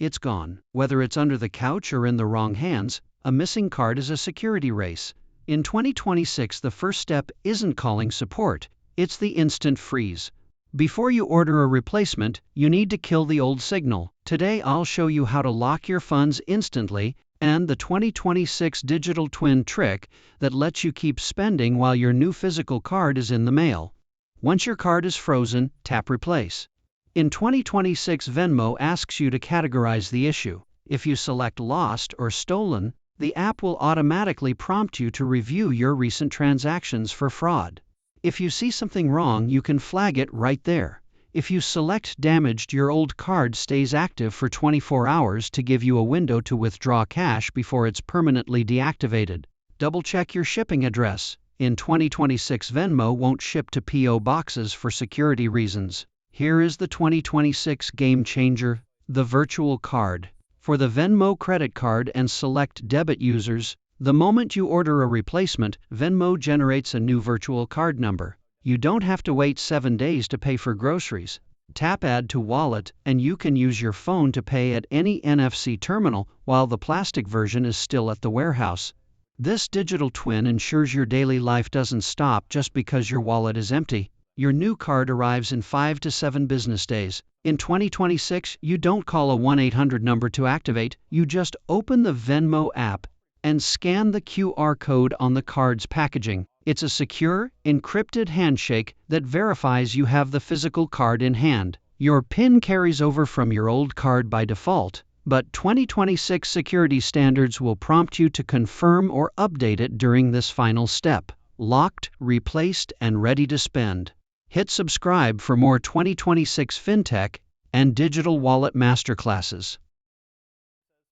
it's gone. Whether it's under the couch or in the wrong hands, a missing card is a security race. In 2026, the first step isn't calling support, it's the instant freeze. Before you order a replacement, you need to kill the old signal. Today I'll show you how to lock your funds instantly and the 2026 digital twin trick that lets you keep spending while your new physical card is in the mail. Once your card is frozen, tap Replace. In 2026, Venmo asks you to categorize the issue. If you select Lost or Stolen, the app will automatically prompt you to review your recent transactions for fraud. If you see something wrong, you can flag it right there. If you select Damaged, your old card stays active for 24 hours to give you a window to withdraw cash before it's permanently deactivated. Double-check your shipping address. In 2026, Venmo won't ship to P.O. boxes for security reasons. Here is the 2026 game changer, the virtual card. For the Venmo credit card and select debit users, the moment you order a replacement, Venmo generates a new virtual card number. You don't have to wait 7 days to pay for groceries. Tap Add to Wallet, and you can use your phone to pay at any NFC terminal while the plastic version is still at the warehouse. This digital twin ensures your daily life doesn't stop just because your wallet is empty. Your new card arrives in 5 to 7 business days. In 2026, you don't call a 1-800 number to activate, you just open the Venmo app and scan the QR code on the card's packaging. It's a secure, encrypted handshake that verifies you have the physical card in hand. Your PIN carries over from your old card by default, but 2026 security standards will prompt you to confirm or update it during this final step. Locked, replaced, and ready to spend. Hit subscribe for more 2026 FinTech and digital wallet masterclasses.